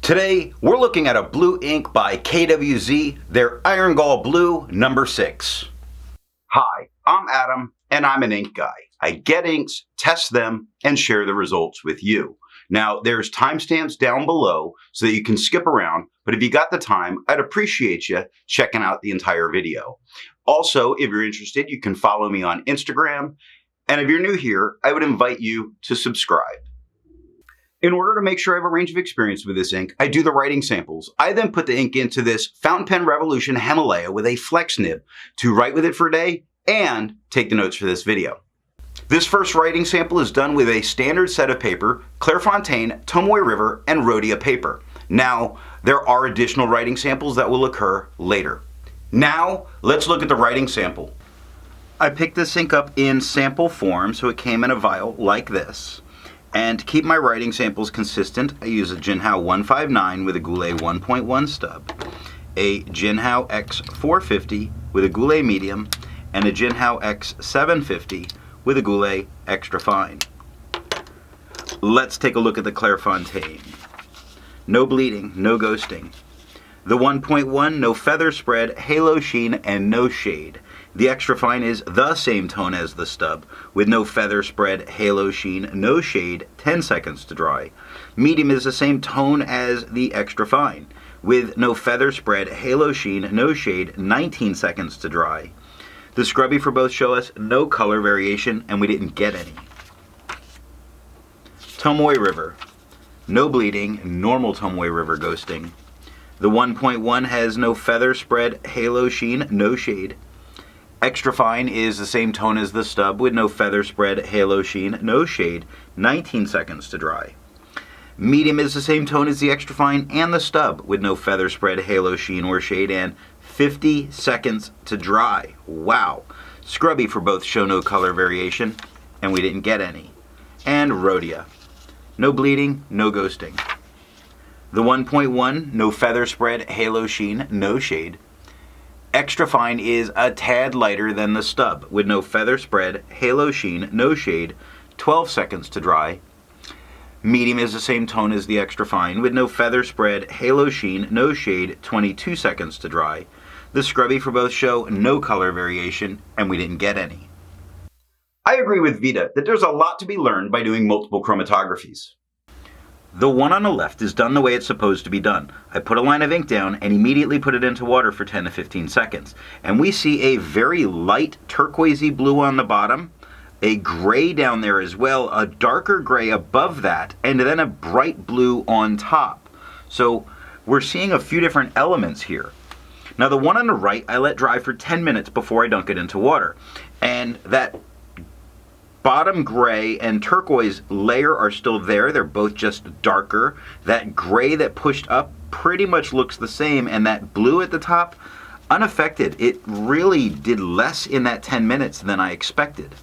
Today, we're looking at a blue ink by KWZ, their Iron Gall Blue number 6. Hi, I'm Adam, and I'm an ink guy. I get inks, test them, and share the results with you. Now, there's timestamps down below so that you can skip around, but if you got the time, I'd appreciate you checking out the entire video. Also, if you're interested, you can follow me on Instagram, and if you're new here, I would invite you to subscribe. In order to make sure I have a range of experience with this ink, I do the writing samples. I then put the ink into this Fountain Pen Revolution Himalaya with a flex nib to write with it for a day and take the notes for this video. This first writing sample is done with a standard set of paper, Clairfontaine, Tomoe River, and Rhodia paper. Now, there are additional writing samples that will occur later. Now, let's look at the writing sample. I picked this ink up in sample form, so it came in a vial like this. And to keep my writing samples consistent, I use a Jinhao 159 with a Goulet 1.1 stub, a Jinhao X450 with a Goulet medium, and a Jinhao X750 with a Goulet extra fine. Let's take a look at the Clairfontaine. No bleeding, no ghosting. The 1.1, no feather spread, halo sheen, and no shade. The extra fine is the same tone as the stub, with no feather spread, halo sheen, no shade, 10 seconds to dry. Medium is the same tone as the extra fine, with no feather spread, halo sheen, no shade, 19 seconds to dry. The scrubby for both show us no color variation, and we didn't get any. Tomoe River. No bleeding, normal Tomoe River ghosting. The 1.1 has no feather spread, halo sheen, no shade. Extra fine is the same tone as the stub with no feather spread, halo sheen, no shade, 19 seconds to dry. Medium is the same tone as the extra fine and the stub with no feather spread, halo sheen, or shade, and 50 seconds to dry. Wow. Scrubby for both show no color variation, and we didn't get any. And Rhodia. No bleeding, no ghosting. The 1.1, no feather spread, halo sheen, no shade. Extra fine is a tad lighter than the stub, with no feather spread, halo sheen, no shade, 12 seconds to dry. Medium is the same tone as the extra fine, with no feather spread, halo sheen, no shade, 22 seconds to dry. The scrubby for both show no color variation, and we didn't get any. I agree with Vita that there's a lot to be learned by doing multiple chromatographies. The one on the left is done the way it's supposed to be done. I put a line of ink down and immediately put it into water for 10 to 15 seconds. And we see a very light turquoisey blue on the bottom, a gray down there as well, a darker gray above that, and then a bright blue on top. So we're seeing a few different elements here. Now the one on the right, I let dry for 10 minutes before I dunk it into water. And that bottom gray and turquoise layer are still there. They're both just darker. That gray that pushed up pretty much looks the same, and that blue at the top, unaffected. It really did less in that 10 minutes than I expected.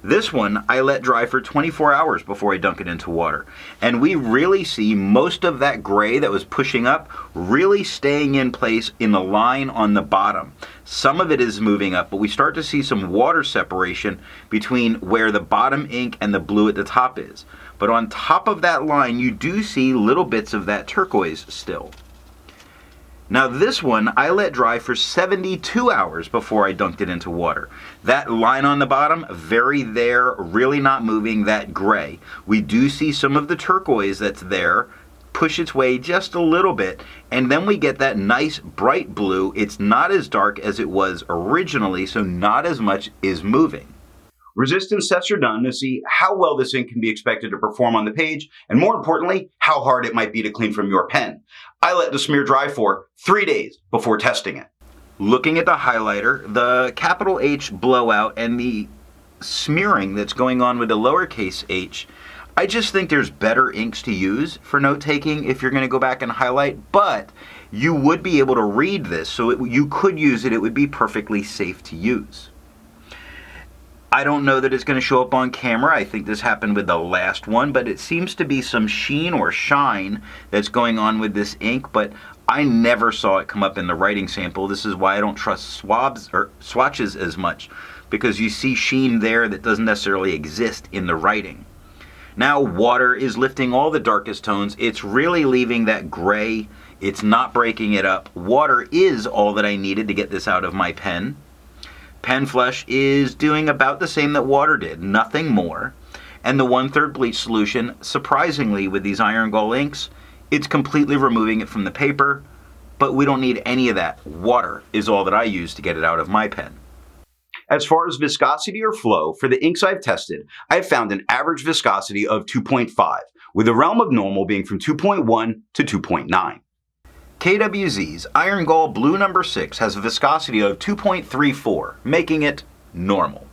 This one I let dry for 24 hours before I dunk it into water. And we really see most of that gray that was pushing up really staying in place in the line on the bottom. Some of it is moving up, but we start to see some water separation between where the bottom ink and the blue at the top is. But on top of that line, you do see little bits of that turquoise still. Now this one, I let dry for 72 hours before I dunked it into water. That line on the bottom, very there, really not moving, that gray. We do see some of the turquoise that's there push its way just a little bit, and then we get that nice bright blue. It's not as dark as it was originally, so not as much is moving. Resistance tests are done to see how well this ink can be expected to perform on the page, and more importantly, how hard it might be to clean from your pen. I let the smear dry for 3 days before testing it. Looking at the highlighter, the capital H blowout, and the smearing that's going on with the lowercase h, I just think there's better inks to use for note-taking if you're going to go back and highlight, but you would be able to read this, so you could use it. It would be perfectly safe to use. I don't know that it's going to show up on camera. I think this happened with the last one, but it seems to be some sheen or shine that's going on with this ink, but I never saw it come up in the writing sample. This is why I don't trust swatches as much, because you see sheen there that doesn't necessarily exist in the writing. Now water is lifting all the darkest tones. It's really leaving that gray. It's not breaking it up. Water is all that I needed to get this out of my pen. Pen flush is doing about the same that water did, nothing more. And the 1/3 bleach solution, surprisingly with these Iron Gall inks, it's completely removing it from the paper, but we don't need any of that. Water is all that I use to get it out of my pen. As far as viscosity or flow, for the inks I've tested, I've found an average viscosity of 2.5, with the realm of normal being from 2.1 to 2.9. KWZ's Iron Gall Blue No. 6 has a viscosity of 2.34, making it normal.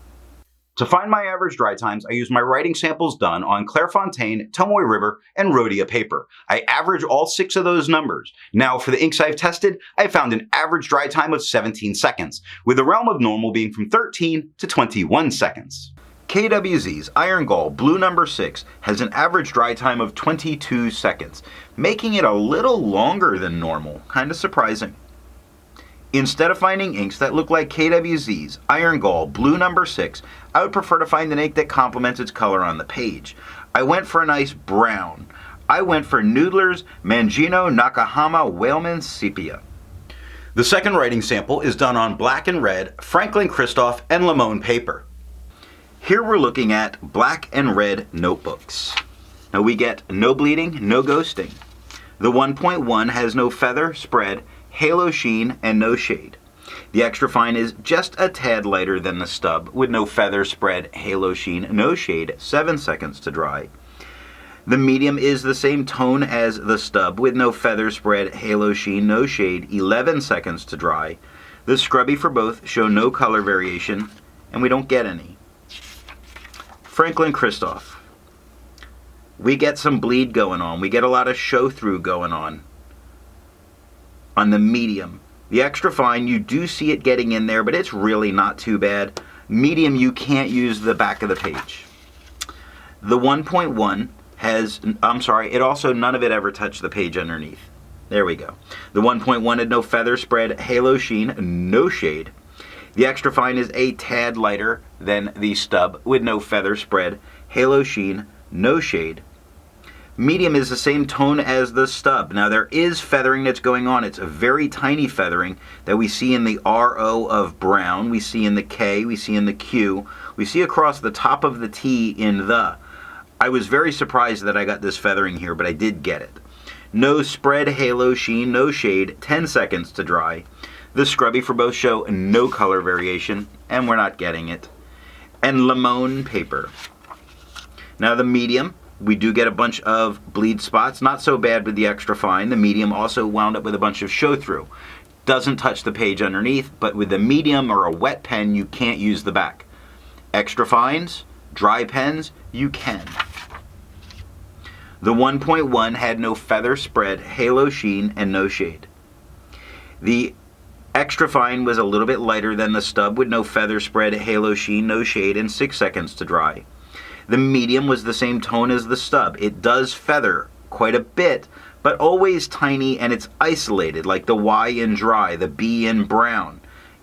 To find my average dry times, I use my writing samples done on Clairfontaine, Tomoe River, and Rhodia paper. I average all 6 of those numbers. Now, for the inks I've tested, I found an average dry time of 17 seconds, with the realm of normal being from 13 to 21 seconds. KWZ's Iron Gall Blue No. 6 has an average dry time of 22 seconds, making it a little longer than normal. Kind of surprising. Instead of finding inks that look like KWZ's Iron Gall Blue No. 6, I would prefer to find an ink that complements its color on the page. I went for a nice brown. I went for Noodler's Manjino Nakahma Whalemans Sepia. The second writing sample is done on black and red Franklin-Christoph and Limon paper. Here we're looking at black and red notebooks. Now we get no bleeding, no ghosting. The 1.1 has no feather, spread, halo sheen, and no shade. The extra fine is just a tad lighter than the stub, with no feather, spread, halo sheen, no shade, 7 seconds to dry. The medium is the same tone as the stub, with no feather, spread, halo sheen, no shade, 11 seconds to dry. The scrubby for both show no color variation, and we don't get any. Franklin-Christoph. We get some bleed going on. We get a lot of show-through going on the medium. The extra fine, you do see it getting in there, but it's really not too bad. Medium, you can't use the back of the page. The 1.1 has, it also, none of it ever touched the page underneath. There we go. The 1.1 had no feather, spread, halo sheen, no shade. The extra fine is a tad lighter than the stub, with no feather, spread, halo sheen, no shade. Medium is the same tone as the stub. Now there is feathering that's going on. It's a very tiny feathering that we see in the RO of brown, we see in the K, we see in the Q, we see across the top of the T in the. I was very surprised that I got this feathering here, but I did get it. No spread, halo sheen, no shade, 10 seconds to dry. The scrubby for both show no color variation, and we're not getting it. And Limon paper. Now the medium, we do get a bunch of bleed spots, not so bad with the extra fine. The medium also wound up with a bunch of show through. Doesn't touch the page underneath, but with the medium or a wet pen, you can't use the back. Extra fines, dry pens, you can. The 1.1 had no feather, spread, halo sheen, and no shade. The extra fine was a little bit lighter than the stub, with no feather, spread, halo sheen, no shade, and 6 seconds to dry. The medium was the same tone as the stub. It does feather quite a bit, but always tiny, and it's isolated, like the Y in dry, the B in brown.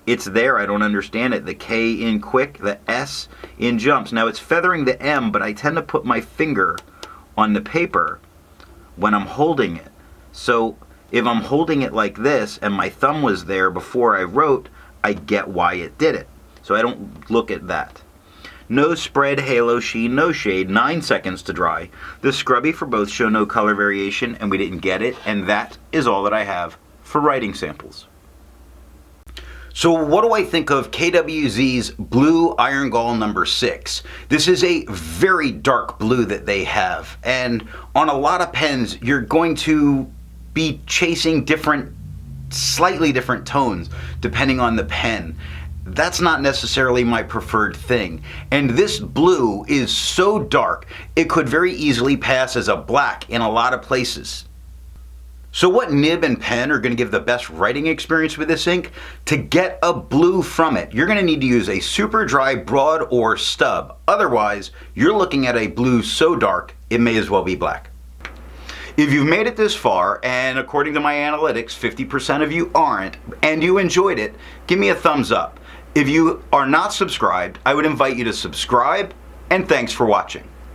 It's there, I don't understand it. The K in quick, the S in jumps. Now it's feathering the M, but I tend to put my finger on the paper when I'm holding it. So if I'm holding it like this and my thumb was there before I wrote, I get why it did it. So I don't look at that. No spread, halo sheen, no shade, 9 seconds to dry. The scrubby for both show no color variation, and we didn't get it, and that is all that I have for writing samples. So what do I think of KWZ's Blue Iron Gall No. 6? This is a very dark blue that they have, and on a lot of pens you're going to be chasing slightly different tones depending on the pen. That's not necessarily my preferred thing. And this blue is so dark, it could very easily pass as a black in a lot of places. So what nib and pen are going to give the best writing experience with this ink? To get a blue from it, you're going to need to use a super dry broad or stub. Otherwise, you're looking at a blue so dark, it may as well be black. If you've made it this far, and according to my analytics, 50% of you aren't, and you enjoyed it, give me a thumbs up. If you are not subscribed, I would invite you to subscribe, and thanks for watching.